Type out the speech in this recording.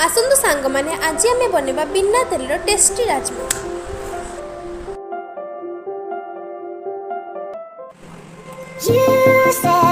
आसंतु सांग माने आज आमे बनेबा बिना तेल टेस्टी राजमा। You say